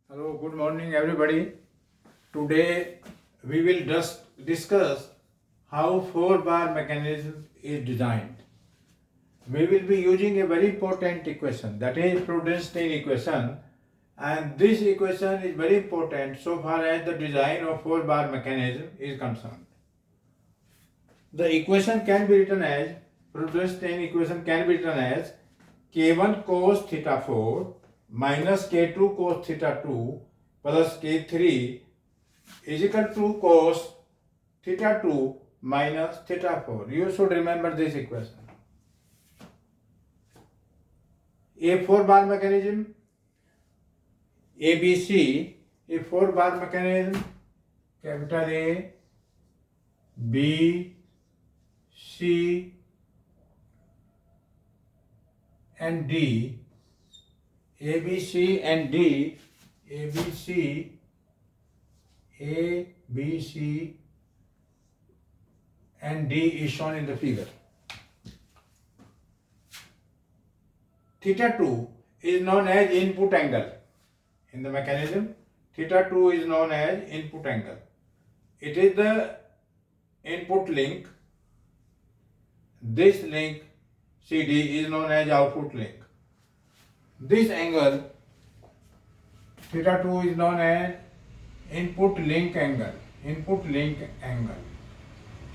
Hello, good morning everybody. Today we will just discuss how 4-bar mechanism is designed. We will be using a very important equation, that is Prudence-Stein equation, and this equation is very important so far as the design of 4-bar mechanism is concerned. The equation can be written as, Prudence-Stein equation can be written as K1 cos theta 4 minus K2 cos theta 2 plus K3 is equal to cos theta 2 minus theta 4. You should remember this equation. A 4-bar mechanism, ABC, a 4-bar mechanism, capital A, B, C, and D, A, B, C, and D, A, B, C, A, B, C, and D is shown in the figure. Theta 2 is known as input angle. In the mechanism, theta 2 is known as input angle. It is the input link. This link CD is known as output link. This angle theta 2 is known as input link angle. Input link angle.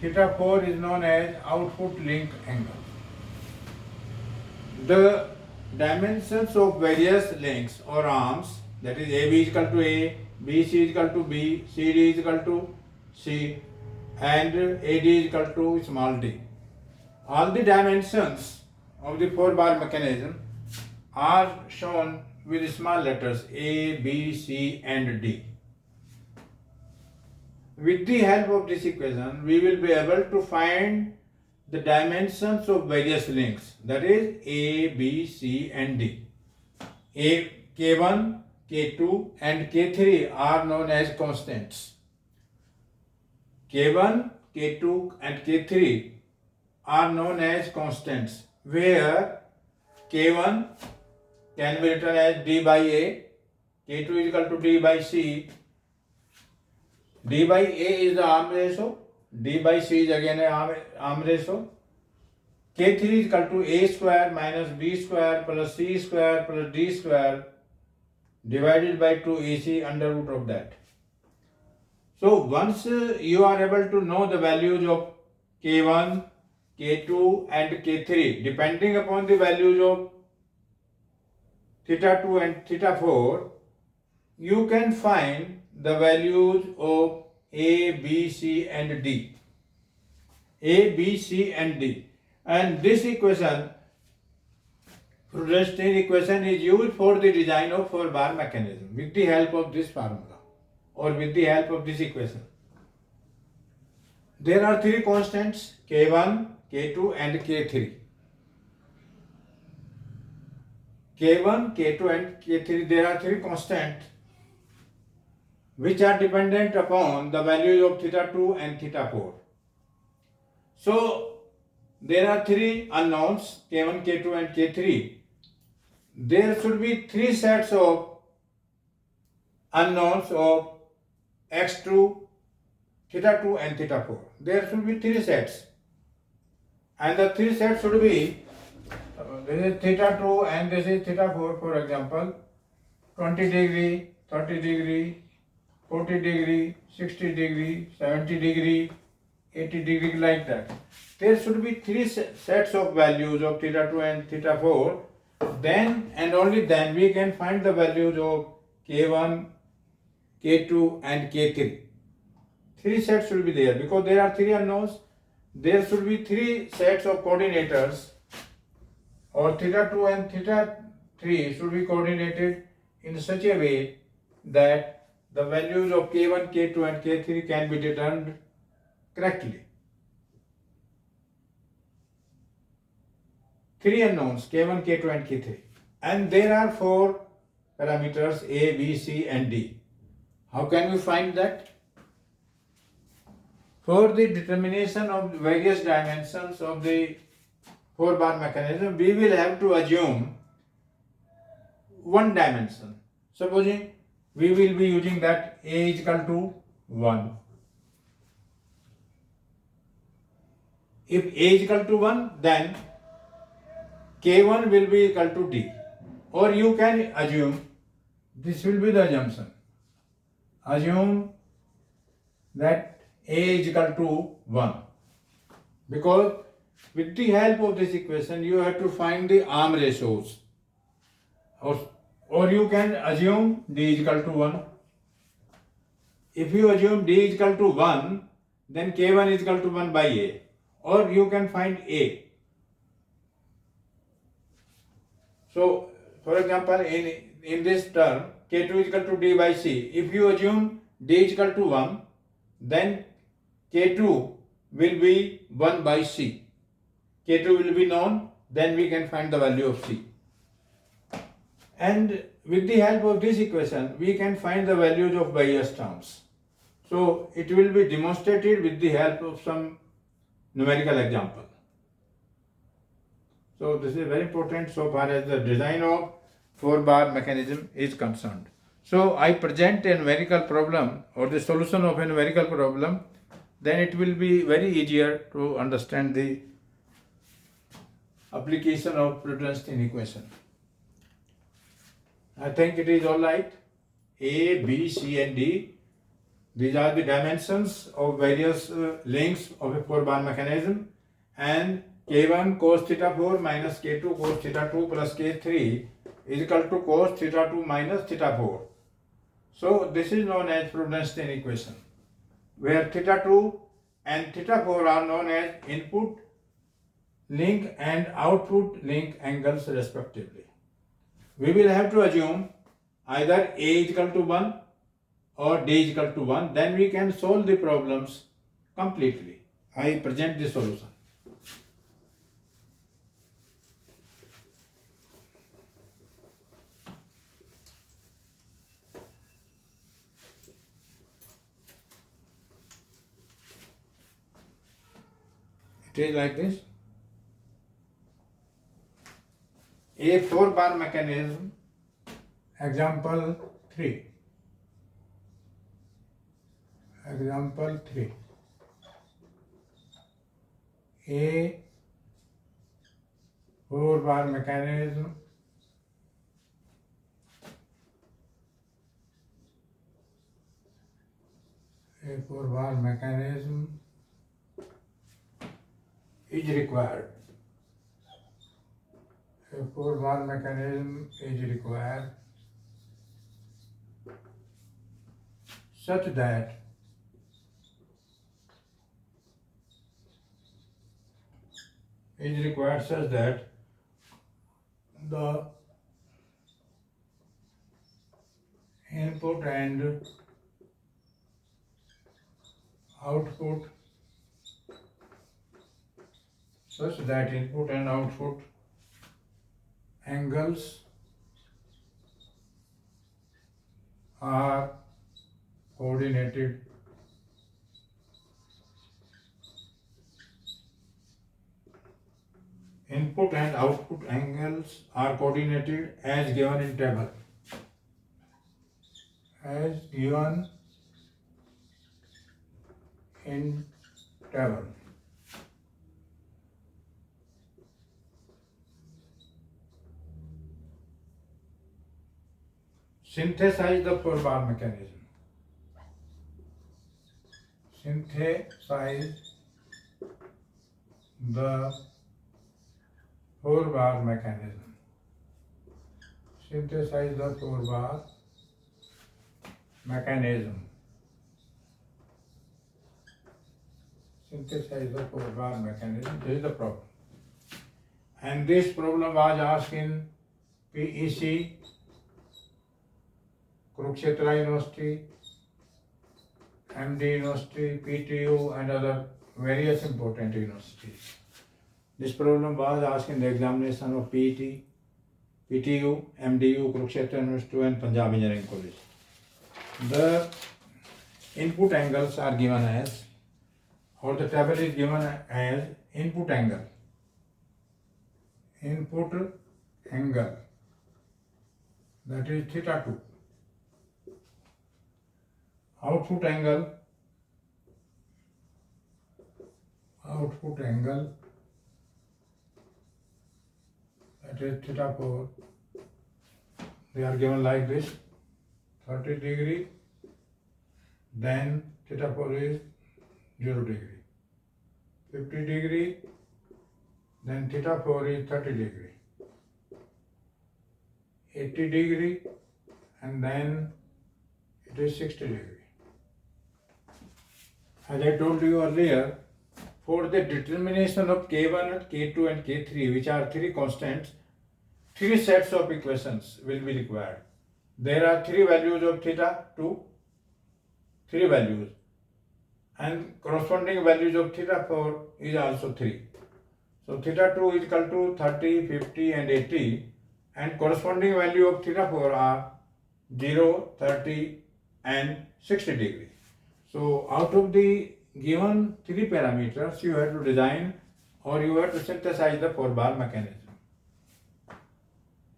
Theta 4 is known as output link angle. The dimensions of various links or arms, that is AB is equal to A, BC is equal to B, CD is equal to C, and AD is equal to small d. All the dimensions of the 4-bar mechanism are shown with small letters A, B, C, and D. With the help of this equation, we will be able to find the dimensions of various links, that is A, B, C, and D. K1, K2, and K3 are known as constants. K1, K2, and K3 are known as constants, where K1 can be written as D by A, K2 is equal to D by C, D by A is the arm ratio, D by C is again a arm ratio, K3 is equal to A square minus B square plus C square plus D square divided by 2 AC under root of that. So once you are able to know the values of K1, K2 and K3 depending upon the values of theta 2 and theta 4, you can find the values of A, B, C and D. A, B, C and D. And this equation, Prudence-Stein equation, is used for the design of 4-bar mechanism with the help of this formula or with the help of this equation. There are three constants K1, K2 and K3. K1, K2 and K3, there are three constants which are dependent upon the values of theta 2 and theta 4. So there are three unknowns K1, K2 and K3. There should be three sets of unknowns of x2, theta 2 and theta 4. There should be three sets. And the three sets should be, this is theta 2 and this is theta 4, for example, 20 degree, 30 degree, 40 degree, 60 degree, 70 degree, 80 degree, like that. There should be three sets of values of theta 2 and theta 4. Then and only then we can find the values of K1, K2 and K3. Three sets should be there because there are three unknowns. There should be three sets of coordinators, or theta 2 and theta 3 should be coordinated in such a way that the values of K1, K2 and K3 can be determined correctly. Three unknowns K1, K2 and K3. And there are four parameters A, B, C and D. How can we find that? For the determination of various dimensions of the 4-bar mechanism, we will have to assume one dimension. Supposing we will be using that A is equal to 1. If A is equal to 1, then K1 will be equal to D. Or you can assume, this will be the assumption. Assume that A is equal to 1. Because with the help of this equation, you have to find the arm ratios. Or you can assume D is equal to 1. If you assume D is equal to 1, then K1 is equal to 1 by A. Or you can find A. So, for example, in this term, K2 is equal to D by C. If you assume D is equal to 1, then K2 will be 1 by C. K2 will be known, then we can find the value of C. And with the help of this equation, we can find the values of various terms. So, it will be demonstrated with the help of some numerical example. So, this is very important so far as the design of 4-bar mechanism is concerned. So, I present a numerical problem or the solution of a numerical problem, then it will be very easier to understand the application of Frudenstein equation. I think it is all right. A, B, C and D. These are the dimensions of various links of a 4-bar mechanism, and K1 cos theta 4 minus K2 cos theta 2 plus K3 is equal to cos theta 2 minus theta 4. So this is known as Frudenstein equation, where theta 2 and theta 4 are known as input link and output link angles respectively. We will have to assume either A is equal to 1 or D is equal to 1, then we can solve the problems completely. I present the solution. It is like this. A 4-bar mechanism, example 3. Example 3. A 4-bar mechanism, a 4-bar mechanism is required. A 4-bar mechanism is required such that the input and output angles are coordinated input and output angles are coordinated as given in table. As given in table. Synthesize the 4-bar mechanism. Synthesize the 4-bar mechanism. Synthesize the 4-bar mechanism. Synthesize the 4-bar mechanism. This is the problem. And this problem was asked in PEC, Kurukshetra University, MD University, PTU and other various important universities. This problem was asked in the examination of PET, PTU, MDU, Kurukshetra University and Punjab Engineering College. The input angles are given as, or the table is given as input angle. Input angle, that is theta 2. output angle that is theta 4, they are given like this: 30 degree, then theta 4 is 0 degree, 50 degree, then theta 4 is 30 degree, 80 degree, and then it is 60 degree. As I told you earlier, for the determination of K1, K2 and K3, which are three constants, three sets of equations will be required. There are three values of theta 2, three values, and corresponding values of theta 4 is also 3. So theta 2 is equal to 30, 50 and 80, and corresponding value of theta 4 are 0, 30 and 60 degree. So out of the given three parameters, you have to design or you have to synthesize the 4-bar mechanism.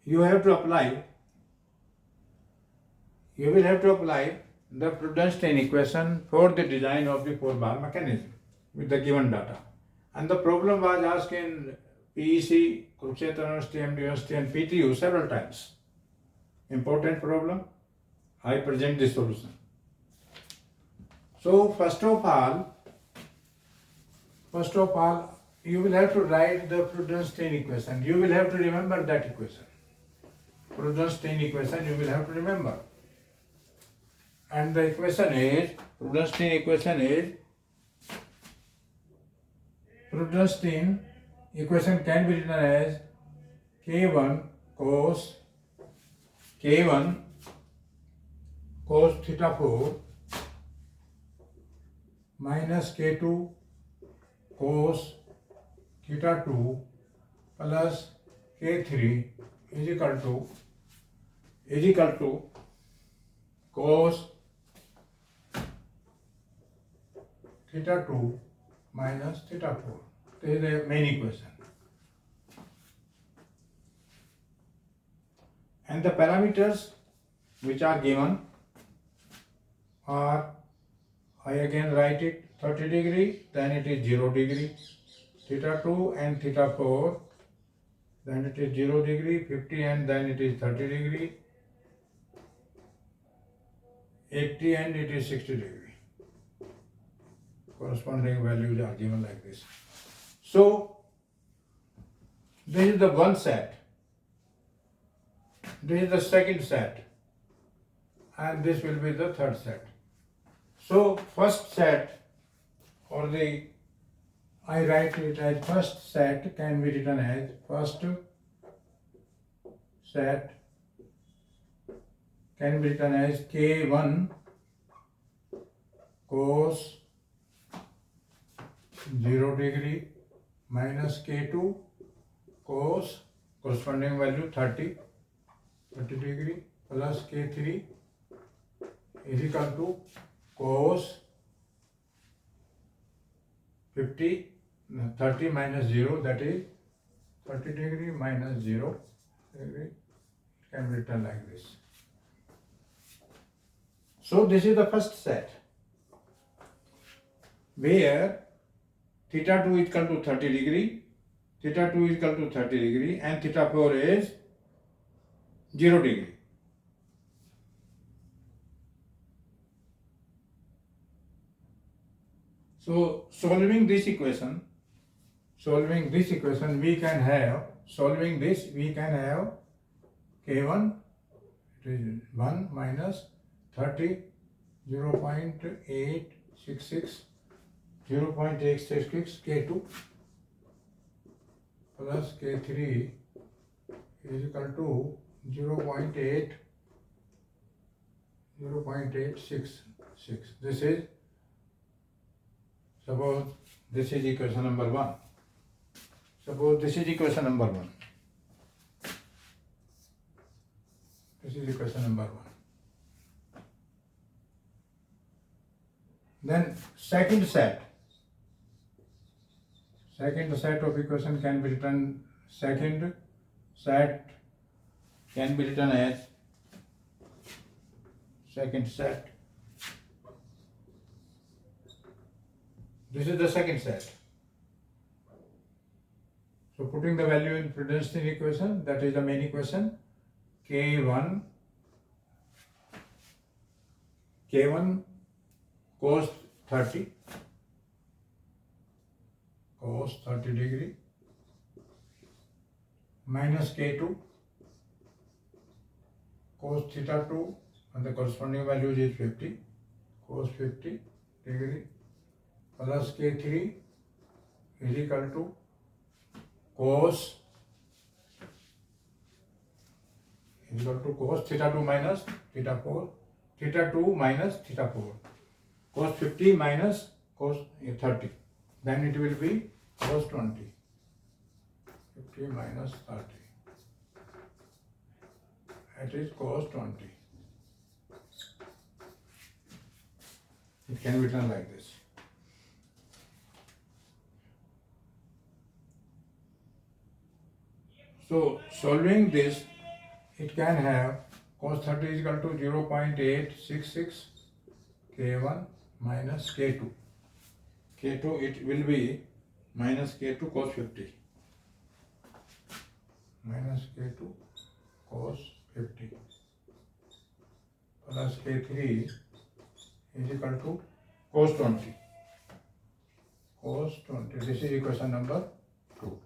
You will have to apply the Prudence-Stein equation for the design of the 4-bar mechanism with the given data. And the problem was asked in PEC, Kurukshetra University, MD University and PTU several times. Important problem. I present the solution. So first of all, you will have to write the Prudence-Stein equation. You will have to remember that equation. Prudence-Stein equation you will have to remember. And the equation is, Prudence-Stein equation can be written as K1 cos theta 4 minus K2 cos theta 2 plus K3 is equal to cos theta 2 minus theta 4. This is the main equation. And the parameters which are given are, I again write it, 30 degree, then it is 0 degree, theta 2 and theta 4, then it is 0 degree, 50 and then it is 30 degree, 80 and it is 60 degree. Corresponding values are given like this. So, this is the one set, this is the second set, and this will be the third set. So, first set, or I write it as first set can be written as first set can be written as K1 cos 0 degree minus K2 cos corresponding value 30 degree plus K3 is equal to cos 30 minus 0, that is 30 degree minus 0 degree. It can be written like this. So this is the first set where theta 2 is equal to 30 degree, theta 2 is equal to 30 degree and theta 4 is 0 degree. So solving this equation, we can have K1, it is 1 minus 30, 0.866, K2 plus K3 is equal to 0.866. This is, suppose this is equation number 1. This is equation number 1. Then second set of equation can be written, as second set This is the second set. So putting the value in Freudenstein equation, that is the main equation, K1 cos 30 degree minus K2 cos theta 2, and the corresponding value is 50 cos 50 degree plus K3 is equal to cos theta 2 minus theta 4, theta 2 minus theta 4, cos 50 minus cos 30, then it will be cos 20, 50 minus 30, that is cos 20. It can be written like this. So solving this, it can have cos 30 is equal to 0.866 K1 minus K2. K2 it will be minus K2 cos 50. Minus K2 cos 50 plus K3 is equal to cos 20. Cos 20. This is equation number 2.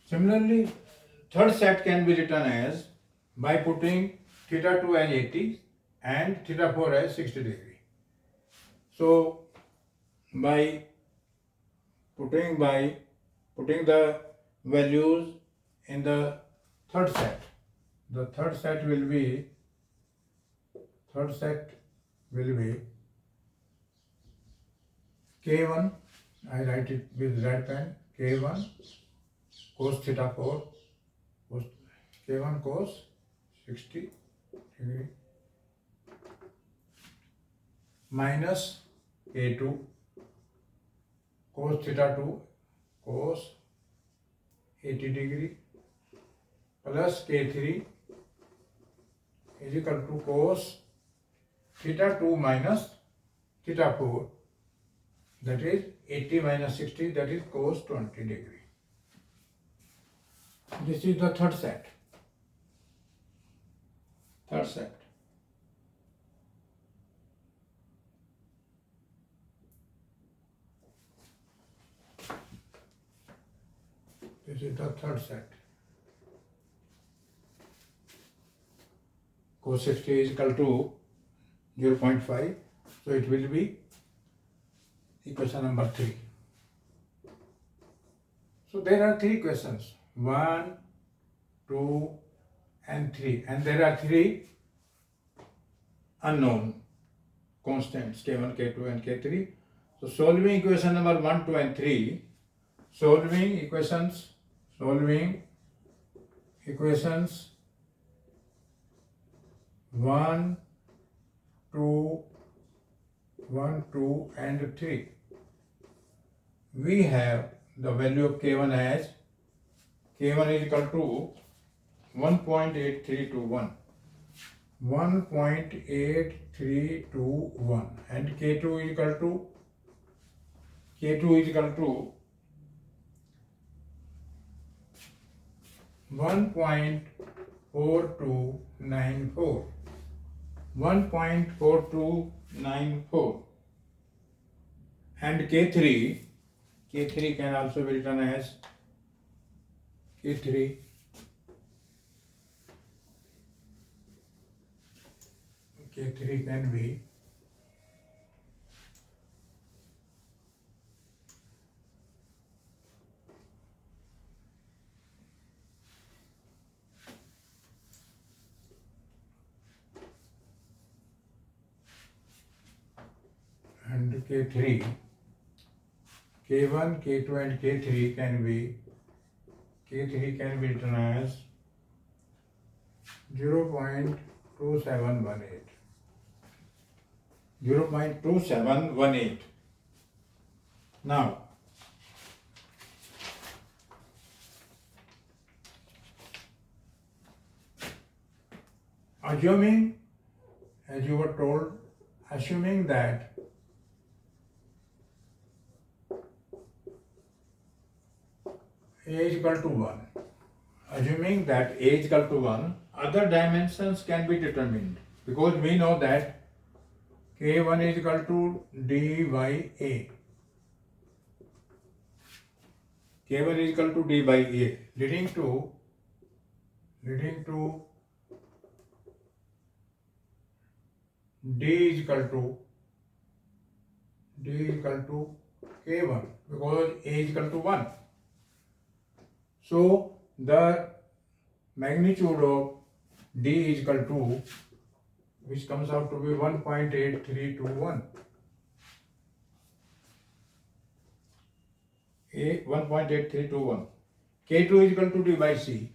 Similarly, third set can be written as by putting theta 2 as 80 and theta 4 as 60 degree. So by putting the values in the third set, the third set will be K1, I write it with red pen, K1 cos theta 4, K1 cos 60 degree minus K2 cos theta 2 cos 80 degree plus K3 is equal to cos theta 2 minus theta 4, that is 80 minus 60, that is cos 20 degree. This is the third set. This is the third set. Cos 60 is equal to 0.5, so it will be equation number 3. So there are 3 questions, 1, 2 and 3, and there are 3 unknown constants, K1, K2 and K3. So solving equation number 1, 2 and 3, solving equations 1, 2 and 3. We have the value of K1 as K1 is equal to 1.8321, 1.8321, and K2 is equal to 1.4294, 1.4294, and K3 can also be written as K3 can be and K3, K1, K2 and K3 can be written as 0.2718. Now, assuming, as you were told, assuming that A is equal to 1. Assuming that A is equal to 1, other dimensions can be determined because we know that K1 is equal to D by A. K1 is equal to D by A, leading to D is equal to K1 because A is equal to 1. So the magnitude of D is equal to, which comes out to be 1.8321. 1.8321. K2 is equal to D by C.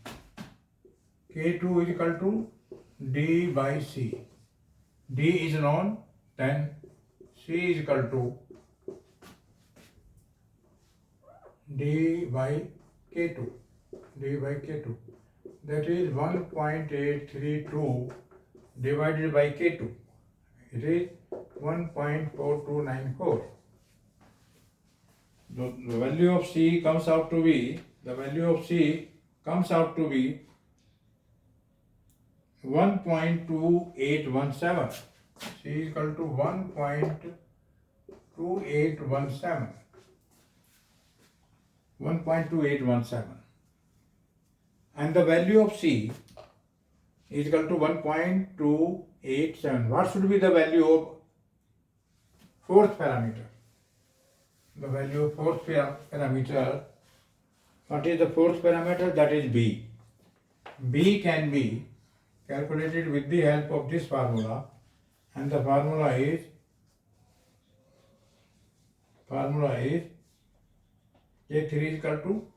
K2 is equal to D by C. D is known, then C is equal to D by K2. That is 1.832 divided by K2. It is 1.4294. The value of C comes out to be 1.2817. C is equal to 1.2817. 1.2817. And the value of C is equal to 1.287. What should be the value of fourth parameter? The value of fourth parameter, what is the fourth parameter? That is B. B can be calculated with the help of this formula, and the formula is A3 is equal to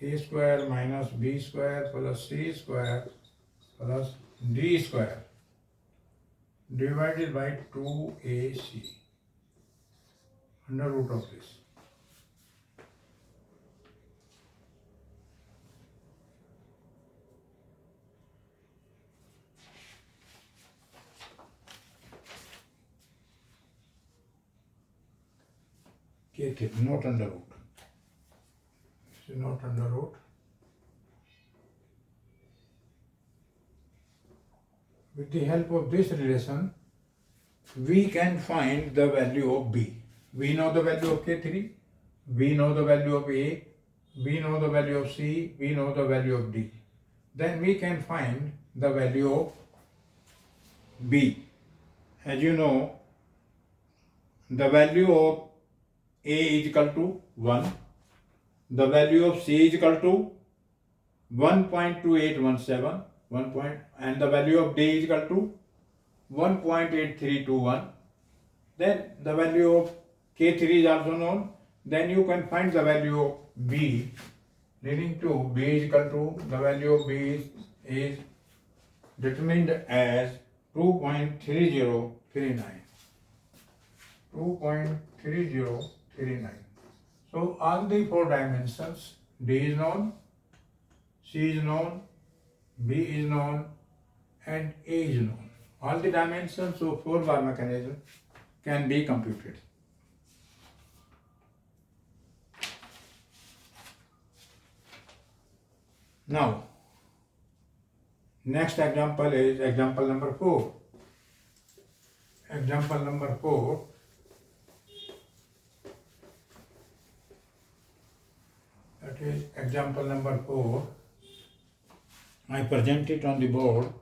A square minus B square plus C square plus D square divided by 2AC under root of this. K3, not under root. This is not under root. With the help of this relation, we can find the value of B. We know the value of K3, we know the value of A, we know the value of C, we know the value of D. Then we can find the value of B. As you know, the value of A is equal to 1, the value of C is equal to 1.2817, and the value of D is equal to 1.8321. Then the value of K3 is also known. Then you can find the value of B, leading to B is equal to, the value of B is determined as 2.3039. 2.3039. So all the four dimensions, D is known, C is known, B is known, and A is known. All the dimensions of four-bar mechanism can be computed. Now, next example is example number 4. Example number 4. That is example number 4. I present it on the board.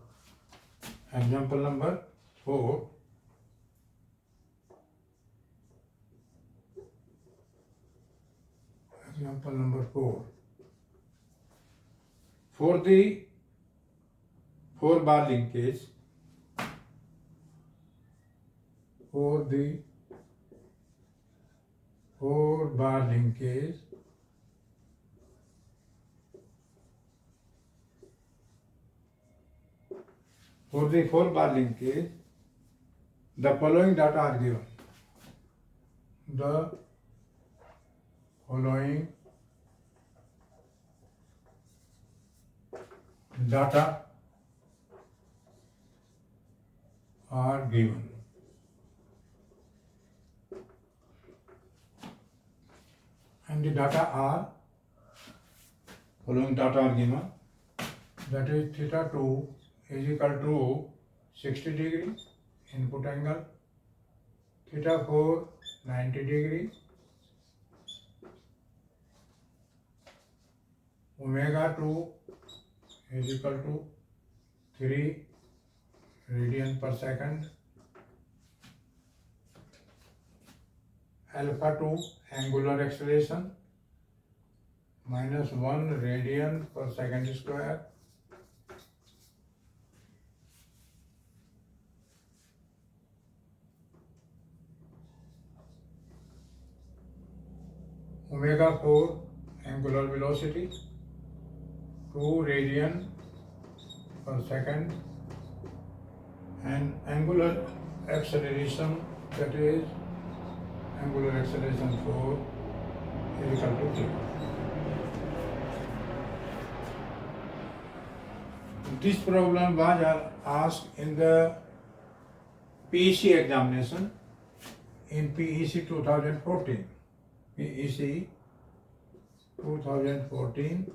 Example number 4. Example number 4. For the 4-bar linkage, for the 4-bar linkage, the following data are given. The following data are given. And the data are following data are given. That is theta 2 is equal to 60 degree input angle, theta 4 90 degree, omega 2 is equal to 3 radian per second, alpha 2 angular acceleration minus 1 radian per second square, omega 4 angular velocity 2 radian per second, and angular acceleration, that is angular acceleration 4 is equal to 0. This problem was asked in the PEC examination in PEC 2014. PEC 2014,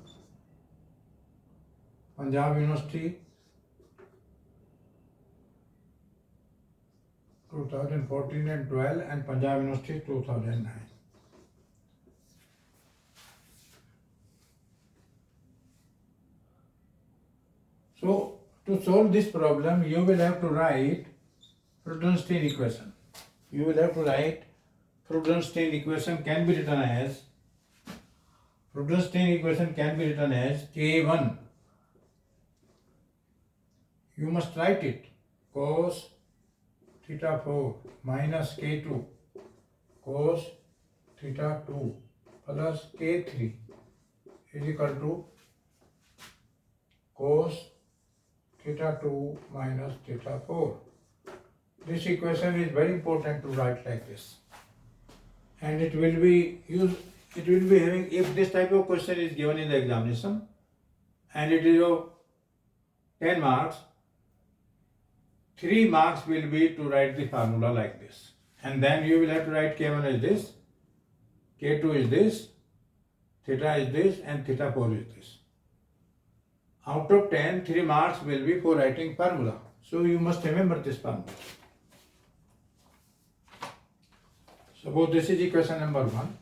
Punjab University 2014 and 12, and Punjab University 2009. So, to solve this problem, you will have to write Freudenstein equation. You will have to write Freudenstein equation can be written as K1. You must write it cos theta 4 minus K2 cos theta 2 plus K3 is equal to cos theta 2 minus theta 4. This equation is very important to write like this, and it will be having, if this type of question is given in the examination and it is of 10 marks, 3 marks will be to write the formula like this, and then you will have to write K1 is this, K2 is this, theta is this, and theta 4 is this. Out of 10, 3 marks will be for writing formula. So you must remember this formula. Suppose this is equation number 1.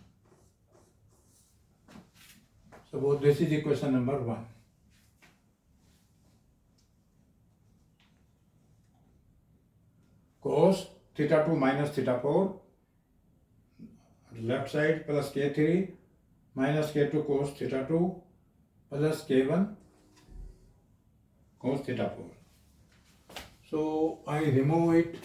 Cos theta 2 minus theta 4, left side plus K3 minus K2 cos theta 2 plus K1 cos theta 4. So I remove it